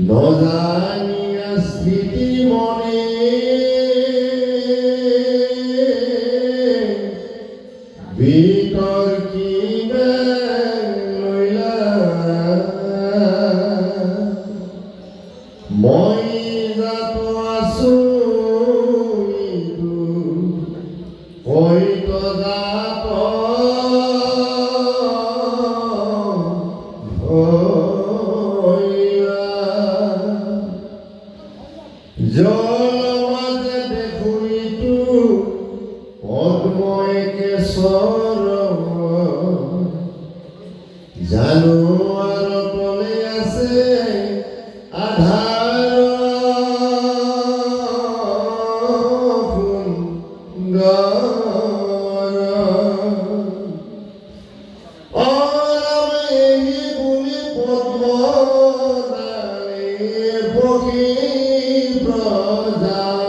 নজানিয়া স্থিতি মনে বিতর্কি লইলা মই যাত আছো হয়ত যাত জলমাঝে দেখুইতু পদ্ময় কেশর জানো আর তলে আছে আধার বলি পদ্ম পক্ষী প্রজাপতি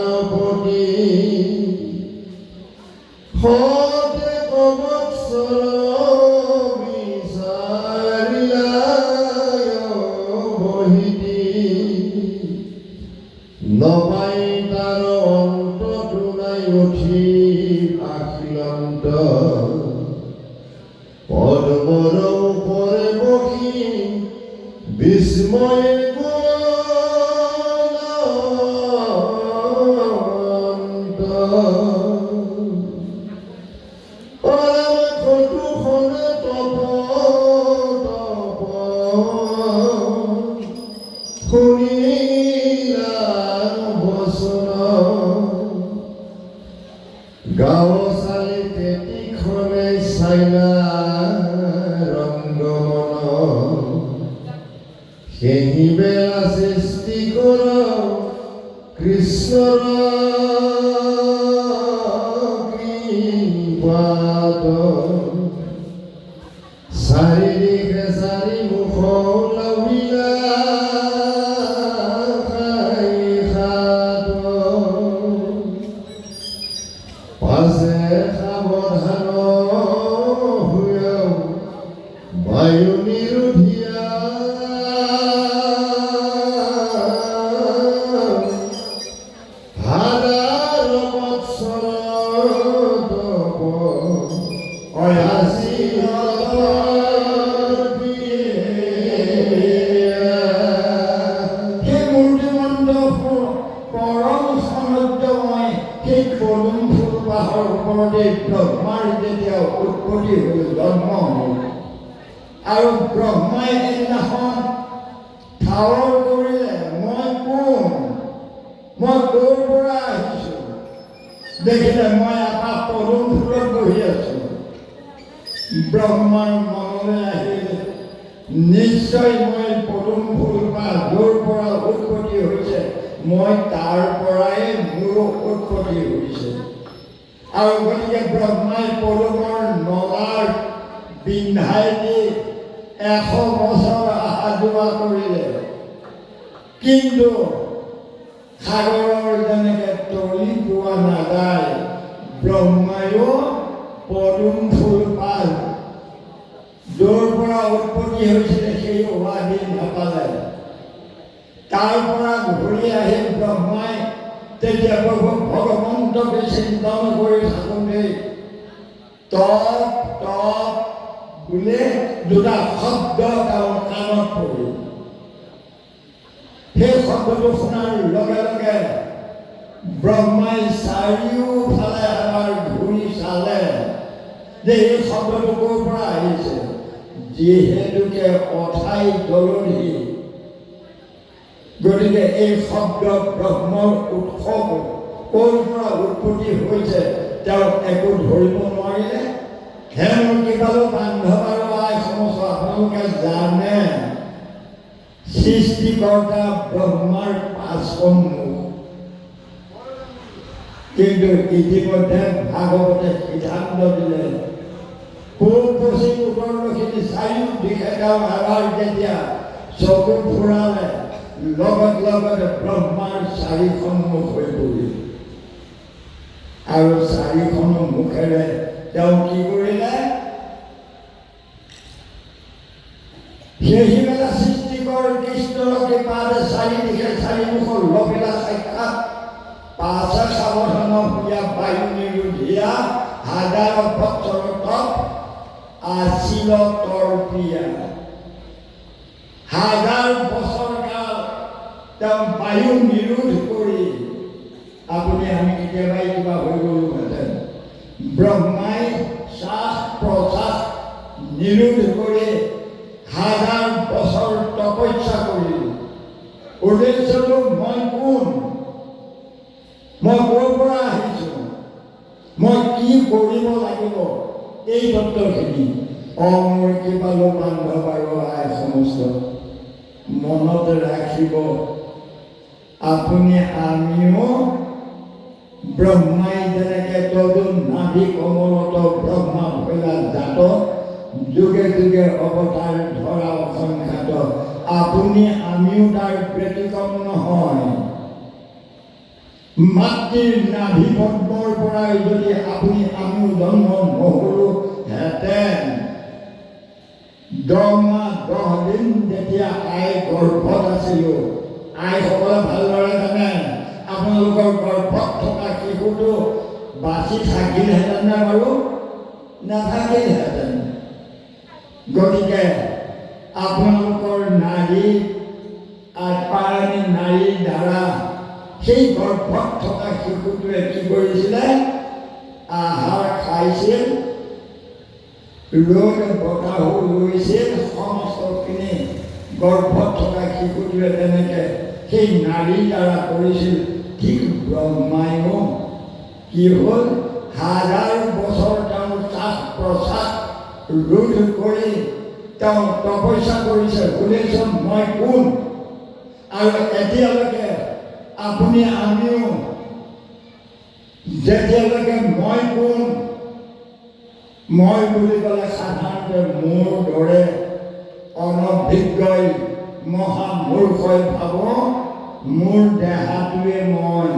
হতে কবৎসর বিচারিলায় বহিতি নপাই তার অন্ত টুনাই উঠি আখিলন্ত পদ্মর উপরে বহি বিস্ময়ে গাঁও চালিতে তীখনে চাইনা রঙ্গমন সেই বেলা সৃষ্টি কর কৃষ্ণর কৃপাত চারিদিশে চাৰি মুখ লভিলা পাছে সাৱধান হৈও বায়ু নিৰোধিয়া হাজাৰ বৎসৰ তপ অয়াসী সেই মূৰ্তিমন্ত পৰম সমুদ্ৰময় সেই পদুম ফুল পাহাৰ ওপৰতে ব্ৰহ্মাৰ যেতিয়া উৎপত্তি হৈ জন্ম হ'ল আৰু ব্ৰহ্মাই এদিনাখন ঠাৱৰ কৰিলে মই কোন, মই ক'ৰ পৰা আহিছোঁ। দেখিলে মই এটা পদুম ফুলত বহি আছোঁ। ব্ৰহ্মাৰ মনলৈ আহিল নিশ্চয় মই পদুম ফুল বা য'ৰ পৰা উৎপত্তি হৈছে মই তাৰ পৰাই মোৰো উৎপত্তি হৈছে। আৰু গতিকে ব্ৰহ্মাই পদুমৰ নলাৰ বিন্ধাই দি 100 বছৰ অহা যোৱা কৰিলে, কিন্তু সাগৰৰ যেনেকৈ তলি পোৱা নাযায় ব্ৰহ্মায়ো পদুম ফুল পাল য'ৰ পৰা উৎপত্তি হৈছিলে সেই উপাধি নাপালে। তাৰ পৰা ঘূৰি আহিল ব্ৰহ্মাই। তেতিয়া প্ৰভু ভগৱন্তকে চিন্তন কৰি থাকোঁতে তপ তপ বোলে দুটা শব্দ তেওঁৰ কাণত পৰিল। সেই শব্দটো শুনাৰ লগে লগে ব্ৰহ্মাই চাৰিওফালে এবাৰ ঘূৰি চালে যে এই শব্দটো ক'ৰ পৰা আহিছে। যিহেতুকে অঠাই দলনি, গতিকে এই শব্দ ব্ৰহ্মৰ উৎস ক'ৰ পৰা উৎপত্তি হৈছে তেওঁ একো ধৰিব নোৱাৰিলে। হেন কিবালো বান্ধৱ আৰু আই সমস্ত আপোনালোকে জানে সৃষ্টিকৰ্তা ব্ৰহ্মাৰ 5খন মুখ, কিন্তু ইতিমধ্যে ভাগৱতে সিদ্ধান্ত দিলে বায়ুৰ দিশে তেওঁ এবাৰ যেতিয়া চকু ফুৰালে লগত লগত ব্ৰহ্মাৰ চাৰিখন মুখ হৈ পৰিল আৰু চাৰিখন মুখেৰে তেওঁ কি কৰিলে সেইবেলা সৃষ্টিকৰ কৃষ্ণৰ কৃপাৰে চাৰিদিশে চাৰিমুখৰ লভিলা সাক্ষাৎ পাছে সাৱধান ভূঞা বায়ু নিৰোধিয়া হাজাৰ বৎসৰ তপ আছিল তৰ্পিয়া হাজাৰ বছৰ কাল তেওঁ বায়ু নিৰোধ কৰি আপুনি আমি কেতিয়াবাই কিবা হৈ গ'লোহেঁতেন ব্ৰহ্মাই শ্বাস প্ৰশ্বাস নিৰোধ কৰি হাজাৰ বছৰ তপস্যা কৰিলোঁ উদ্দেশ্যটো মই কোন মই ক'ৰ পৰা আহিছোঁ মই কি কৰিব লাগিব এই তত্ত্বখিনি মোৰ কৃপালু বান্ধৱ আৰু আই সমস্ত মনত ৰাখিব আপুনি আমিও ব্ৰহ্মাই যেনেকৈ তদু নাভি কমলত ব্ৰহ্মা ভৈলা জাত যুগে যুগে অৱতাৰ ধৰা অসংখ্যাত আপুনি আমিও তাৰ ব্যতিক্ৰম নহয় মাতৃৰ নাভি পদ্মৰ পৰাই যদি আপুনি আমিও জন্ম নহলোহেঁতেন 10 মাহ 10 দিন যেতিয়া আই গৰ্ভত আছিলোঁ আইসকলে ভালদৰে জানে আপোনালোকৰ গৰ্ভত থকা শিশুটো বাচি থাকিলহেঁতেন নে বাৰু নাথাকিলহেঁতেন গতিকে আপোনালোকৰ নাৰী আত্মাৰাণী নাৰীৰ দ্বাৰা সেই গৰ্ভত থকা শিশুটোৱে কি কৰিছিলে আহাৰ খাইছিল ৰ'দ বতাহো লৈছিল সমস্তখিনি গৰ্ভত থকা শিশুটোৱে তেনেকৈ সেই নাৰীৰ দ্বাৰা কৰিছিল ঠিক ব্ৰহ্মায়ো কি হ'ল হাজাৰ বছৰ তেওঁ শ্বাস প্ৰশ্বাস ৰোধ কৰি তেওঁ তপস্যা কৰিছে শুনিছোঁ মই কোন আৰু এতিয়ালৈকে আপুনি আমিও যেতিয়ালৈকে মই কোন মই বুলি ক'লে সাধাৰণতে মোৰ দৰে অনভিজ্ঞই মহামূৰ্খই ভাবোঁ মোৰ দেহাটোৱে মই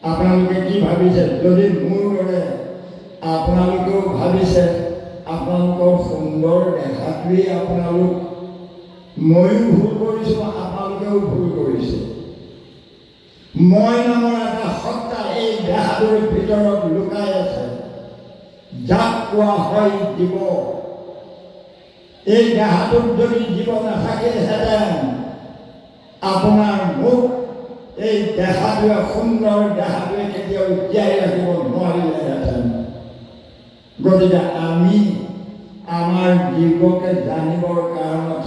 আপোনালোকে কি ভাবিছে যদি মোৰ দৰে আপোনালোকেও ভাবিছে আপোনালোকৰ সুন্দৰ দেহাটোৱেই আপোনালোক ময়ো ভুল কৰিছোঁ আপোনালোকেও ভুল কৰিছে মই নামৰ এটা সত্তা এই দেহাটোৰ ভিতৰত লুকাই আছে যাক কোৱা হয় জীৱ এই দেহাটোত যদি জীৱ নাথাকিলহেঁতেন আপোনাৰ মুখ এই দেহাটোৱে সুন্দৰ দেহাটোৱে কেতিয়াও জীয়াই ৰাখিব নোৱাৰিলেহেঁতেন গতিকে আমি আমাৰ জীৱকে জানিবৰ কাৰণত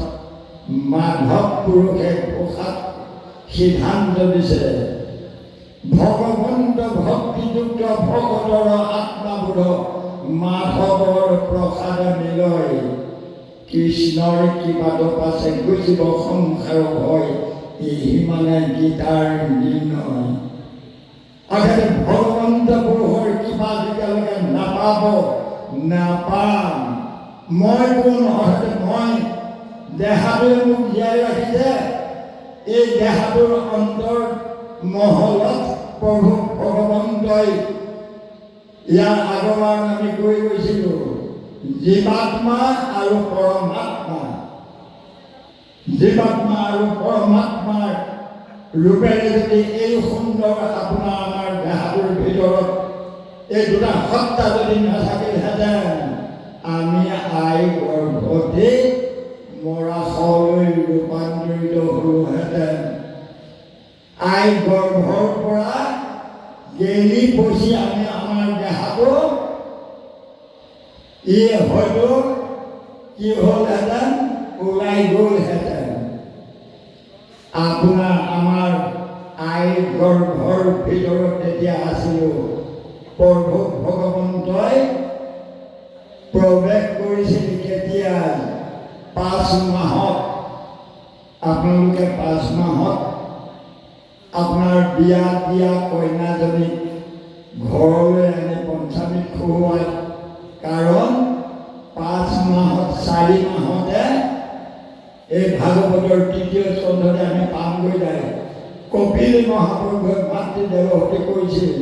মাধৱ পুৰুষে ঘোষাত সিদ্ধান্ত দিছে ভগৱন্ত ভক্তিযুক্ত ভকতৰ আত্মাবোধ মাধৱৰ প্ৰসাদ মিলয় কৃষ্ণৰ কৃপাত পাছে গুচিব সংসাৰ ভয় এই মানে গীতাৰ নিৰ্ণয় অৰ্থাৎ ভগৱন্ত পুৰুষৰ কৃপা যেতিয়ালৈকে নাপাম মই কোন অৰ্থাৎ মই দেহাটোৱে মোক জীয়াই ৰাখিছে এই দেহাটোৰ অন্তৰ মহলত প্ৰভু ভগৱন্তই ইয়াৰ আগৰবাৰ আমি কৈ গৈছিলোঁ জীৱাত্মা আৰু পৰমাত্মা জীৱাত্মা আৰু পৰমাত্মাৰ ৰূপেৰে যদি এই সুন্দৰ আপোনাৰ আমাৰ দেহাটোৰ ভিতৰত এই দুটা সত্তা যদি নাথাকিলহেঁতেন আমি আই গৰ্ভতে মৰাশলৈ ৰূপান্তৰিত হ'লোহেঁতেন আই গৰ্ভৰ পৰা গেলি পচি আমি আমাৰ দেহাটো ই হয়তো কি হ'লহেঁতেন ওলাই গ'লহেঁতেন আপোনাৰ আমাৰ আই গৰ্ভৰ ভিতৰত যেতিয়া আছিলোঁ প্ৰভু ভগৱন্তই প্ৰৱেশ কৰিছিল কেতিয়া 5 মাহত আপোনালোকে 5 মাহত আপোনাৰ বিয়া দিয়া কইনাজনীক ঘৰলৈ আনি পঞ্চামৃত খুৱায় কাৰণ 5 মাহত 4 4 মাহতে এই ভাগৱতৰ 3য় স্কন্ধতে আমি পামগৈ যায়। কপিল মহাপ্ৰভুৱে মাতৃদেৱহতে কৈছিল,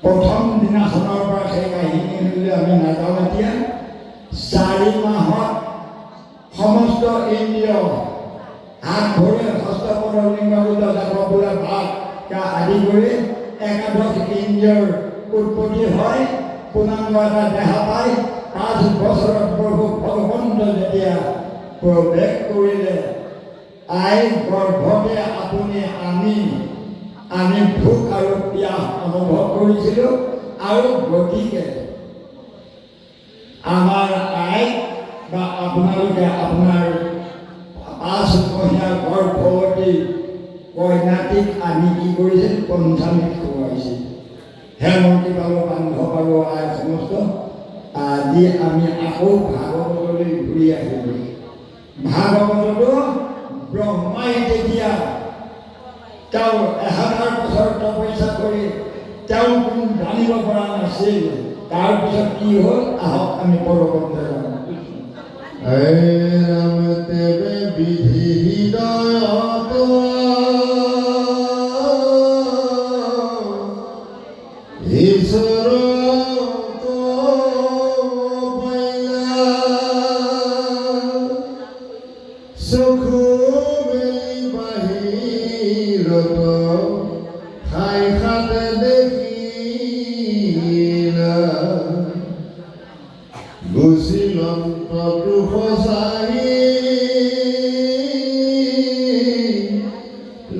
প্ৰথম দিনাখনৰ পৰা সেই কাহিনীলৈ আমি নাযাওঁ। এতিয়া 4 মাহত সমস্ত ইন্দ্ৰিয় হাত ভৰি হস্তপদ লিংগবুদ্ধ জাপবোলা ভাগ আদি কৰি একাদশ ইন্দ্ৰিয়ৰ উৎপত্তি হয়, পূৰ্ণাংগ এটা দেহা পায়। 5 বছৰত প্ৰভু ভগৱন্ত যেতিয়া প্ৰৱেশ কৰিলে, আই গৰ্ভতে আপুনি আমি ভোক আৰু পিয়াহ অনুভৱ কৰিছিলোঁ, আৰু গতিকে আমাৰ আই বা আপোনালোকে আপোনাৰ 5 মহীয়া গৰ্ভৱতী কন্যাটিক আমি কি কৰিছিল? পঞ্চামৃত খুৱাইছিল। হেমন্তী পালো, বান্ধৱ আৰু আই সমস্ত আজি আমি আকৌ ভাগৱতলৈ ঘূৰি আহিলোঁ। ভাগৱততো ব্ৰহ্মাই যেতিয়া তেওঁ 1000 বছৰ তপস্যা কৰি তেওঁ কোনো জানিব পৰা নাছিল, তাৰপিছত কি হ'ল আহক আমি পৰৱৰ্তী যাওঁ। ৰাম তেবে বিধি হৃদয়ত ঈশ্বৰ চকু মেলি বাহিৰত ঠাই খাতে দেখিলা, গুচিলন্তটো সঁচাই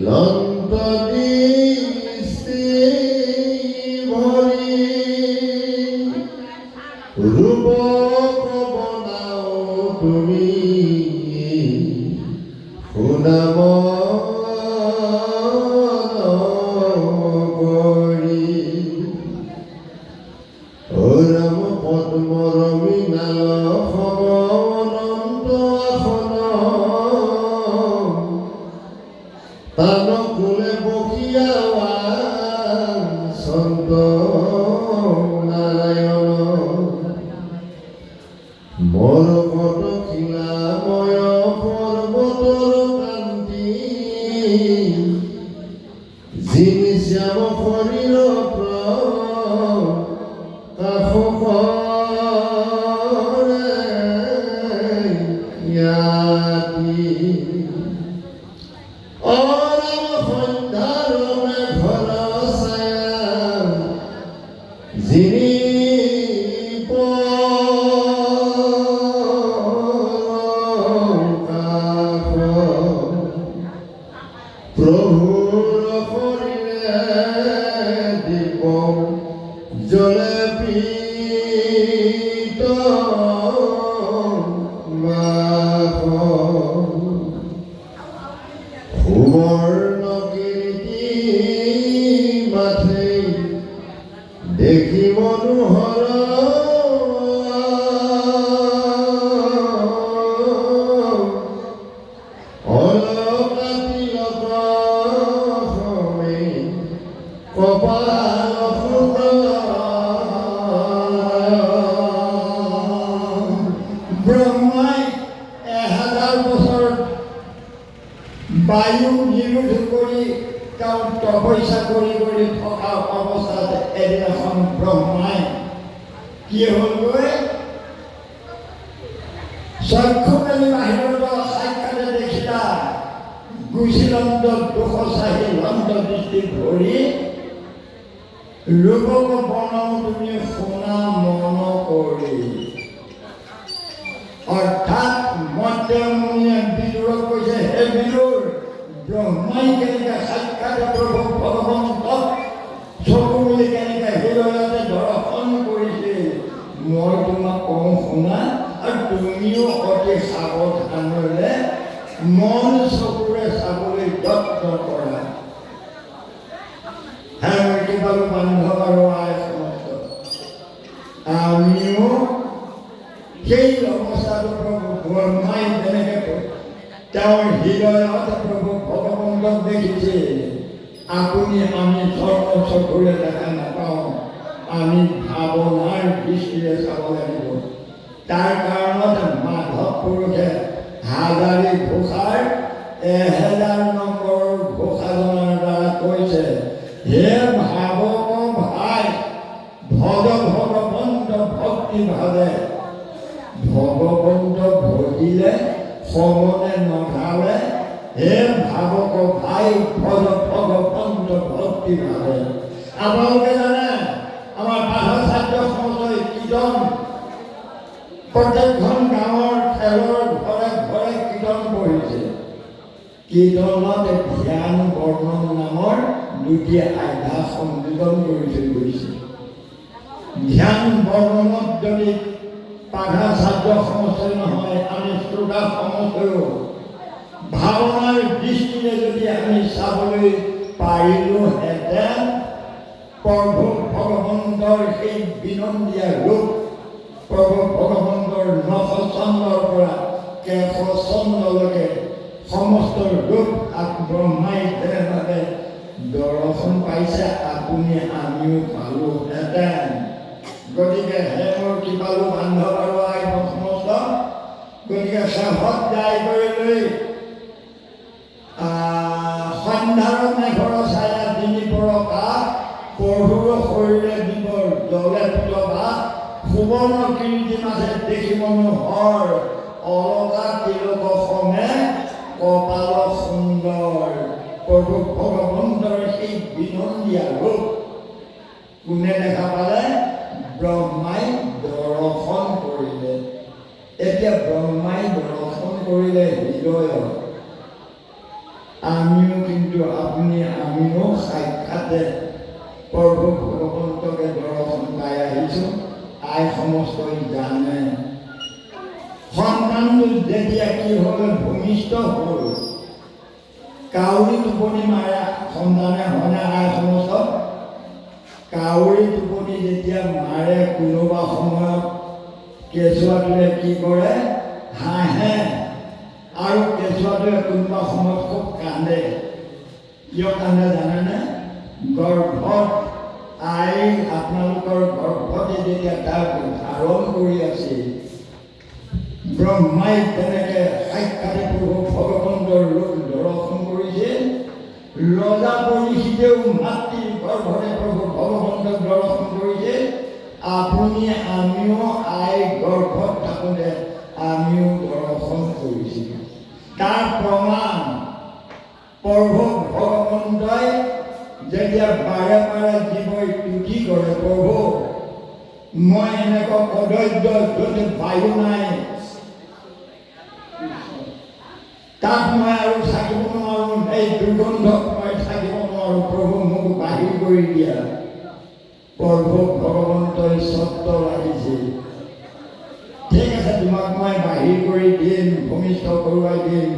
লন্ত দৃষ্টি ভৰি ৰূপক বনাও তুমি সুনাম কৰি। ৰাম পদ্মৰ মৃণাল সমনন্ত আসন, তান কুলে বকিয়াৱা সন্ত নাৰায়ণ, মৰকত খিলাময় পৰ্বতৰ কান্তি, যিনি শ্যাম শৰীৰ প্ৰভুৰ শৰীৰে দীপ জলে পীত মাস, সুবৰ্ণ কীৰ্তি মাথে দেখি মনোহৰ, ব্ৰহ্মাই 1000 বছৰ বায়ু নিৰোধ কৰি তেওঁ তপস্যা কৰি থকা অৱস্থাত এদিনাখন ব্ৰহ্মাই কি হ'লগৈ? চক্ষু মেলি বাহিৰত সাক্ষাতে দেখিলা, গুচিলন্ত দুঃসাহী লন্ত দৃষ্টি ধৰি ৰূপক বনাও তুমি শুনা মন কৰি। অৰ্থাৎ মধ্যমুনিয়ে বিদুৰক কৈছে, হে বিদুৰ, ব্ৰহ্মাই কেনেকৈ সাক্ষাৎ প্ৰভু ভগৱন্তক চকু মেলি কেনেকৈ হৃদয়তে দৰ্শন কৰিছিল, মই তোমাক কওঁ শুনা, আৰু তুমিও অতি সাৱধানৰে মন চকুৰে চাবলৈ যত্ন কৰা। হেমন্তী পালো, বান্ধৱ আৰু আই সমস্ত আমিও সেই অৱস্থাটো প্ৰভু ব্ৰহ্মাই যেনেকৈ তেওঁৰ হৃদয়ত প্ৰভু ভগৱন্তক দেখিছে, আপুনি আমি চৰ্ম চকুৰে দেখা নাপাওঁ, আমি ভাৱনাৰ দৃষ্টিৰে চাব লাগিব। তাৰ কাৰণত মাধৱ পুৰুষে হাজাৰী ঘোষাৰ 1000 নম্বৰ ঘোষাজনৰ দ্বাৰা কৈছে, হে ভাৱক ভাই ভজ ভগৱন্ত ভক্তি ভাৱে। ভগৱন্ত ভজিলে সমনে নধালে, হে ভাৱক ভাই ভজ ভগৱন্ত ভক্তি ভাৱে। আপোনালোকে জানে আমাৰ পাঠক ছাত্ৰ সমাজৰ কীৰ্তন প্ৰত্যেকখন গাঁৱৰ খেলৰ ঘৰে ঘৰে কীৰ্তন পঢ়িছে। কীৰ্তনত ধ্যান বৰ্ণন নামৰ 2টি আধ্যা সংযোজন কৰি থৈ গৈছে। ধ্যান বৰ্ণনত যদি পাঠক ছাত্ৰ সমষ্টি নহয়, আমি শ্ৰোতা সমষ্টিও ভাৱনাৰ দৃষ্টিৰে যদি আমি চাবলৈ পাৰিলোহেঁতেন, প্ৰভু ভগৱন্তৰ সেই বিনন্দীয়া ৰূপ, প্ৰভু ভগৱন্তৰ 900 চন্দ্ৰৰ পৰা 100 চন্দ্ৰলৈকে সমস্ত ৰূপ ব্ৰহ্মাই যেনেভাৱে দৰ্শন পাইছে, আপুনি আমিও পালোহেঁতেন। গতিকে হে মোৰ কৃপালু বান্ধৱ আৰু আই সমস্ত, গতিকে শেষত যাই কৰি লৈ সন্ধ্যাৰ মেঘৰ ছায়া তিনি পৰকাশ, পঢ়ুৰ শৰীৰে দিবৰ জলে পুতবা, সুবৰ্ণ কীৰ্তি মাঝে দেখিবনো হৰ, অলকা তিলক সমে কপাল সুন্দৰ। প্ৰভু ভগৱন্তৰ সেই বিনন্দীয়া ৰূপ কোনে দেখা পালে? ব্ৰহ্মাই দৰ্শন কৰিলে। এতিয়া ব্ৰহ্মাই দৰ্শন কৰিলে হৃদয়ত, আমিও কিন্তু আমিও সাক্ষাতে প্ৰভু ভগৱন্তকে দৰ্শন পাই আহিছোঁ। আই সমস্তই জানে সন্তানটো যেতিয়া কি হ'ল, ভূমিষ্ঠ হ'ল, কাউৰী টোপনি মাৰে সন্তানে, হয়নে আই সমস্ত? কাউৰী টোপনি যেতিয়া মাৰে কোনোবা সময়ত কেঁচুৱাটোৱে কি কৰে? হাঁহে। আৰু কেঁচুৱাটোৱে কোনোবা সময়ত খুব কান্দে। কিয় কান্দে জানেনে? গৰ্ভত আই আপোনালোকৰ গৰ্ভতে যেতিয়া তাক ধাৰণ কৰি আছিল, ব্ৰহ্মাই তেনেকৈ সাক্ষাতে প্ৰভু ভগৱন্তৰ ৰূপ দৰ্শন কৰিছিল। ৰজা পৰিষিতেও মাতৃ গৰ্ভতে প্ৰভু ভগৱন্তক দৰ্শন কৰিছিল। আপুনি আমিও আই গৰ্ভত থাকোঁতে আমিও দৰ্শন কৰিছিলোঁ। তাৰ প্ৰমাণ প্ৰভু ভগৱন্তই যেতিয়া বাৰে বাৰে জীৱই তুতি কৰে, প্ৰভু মই এনেকুৱা অধৈৰ্য য'ত বায়ু নাই, তাত মই আৰু থাকিব নোৱাৰোঁ, এই দুৰ্গন্ধত মই থাকিব নোৱাৰোঁ, প্ৰভু মোক বাহিৰ কৰি দিয়া। প্ৰভু ভগৱন্তই চৰ্ত লাগিছিল, ঠিক আছে তোমাক মই বাহিৰ কৰি দিম, ভূমিষ্ঠ কৰোৱাই দিম,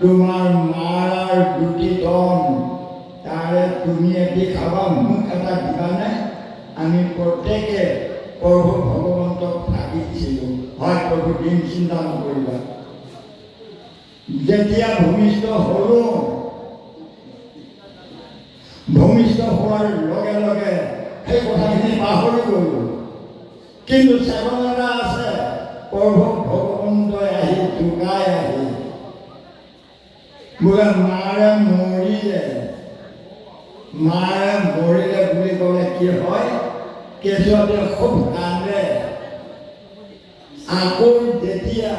তোমাৰ মাৰ 2টি তন, তাৰে তুমি এটি খাবা, মোক এটা দিবানে? আমি প্ৰত্যেকে প্ৰভু ভগৱন্তক ভাগি দিছিলোঁ, হয় প্ৰভু দিম, চিন্তা নকৰিবা। যেতিয়া ভূমিষ্ঠ হ'লোঁ, ভূমিষ্ঠ হোৱাৰ লগে লগে সেই কথাখিনি পাহৰি গ'লোঁ। কিন্তু চেতনা আছে, প্ৰভু ভগৱন্তই আহি জোকাই আহি বোলে মাৰে মৰিলে, মাৰে মৰিলে বুলি ক'লে কি হয়? কেঁচুৱাটোৱে খুব কান্দে। আকৌ যেতিয়া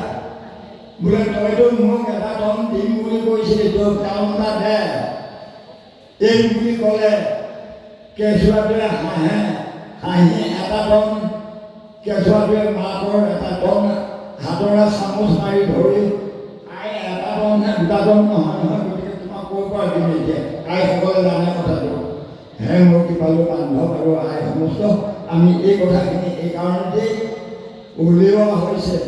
বোলে তইতো মোক এটা টন দিম বুলি কৈছিলি, তোক টাউনটা দে, এই বুলি ক'লে কেঁচুৱাটোৱে হাঁহে। হাঁহি এটা টন কেঁচুৱাটোৱে মাকৰ এটা টন হাতৰে চামুচ মাৰি ধৰি, আই এটা টন নে 2টা টন নহয় নহয়, গতিকে তোমাক ক'ৰ পৰা দিম এতিয়া? আইসকলে জানে কথাটো। হে মোৰ কৃপালু বান্ধৱ আৰু আই সমস্ত, আমি এই কথাখিনি এইকাৰণতেই উলিওৱা হৈছে,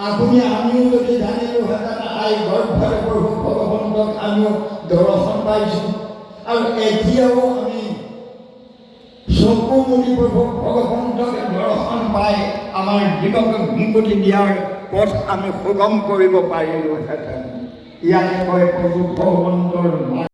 আপুনি আমিও যদি জানিলোহেঁতেন আই গৰ্ভৰে প্ৰভু ভগৱন্তক আমিও দৰ্শন পাইছোঁ। আৰু এতিয়াও আমি চকু মুদি প্ৰভু ভগৱন্তকে দৰ্শন পাই আমাৰ জীৱনক মুকলি দিয়াৰ পথ আমি সুগম কৰিব পাৰিলোহেঁতেন। ইয়াকে কয় প্ৰভু ভগৱন্তৰ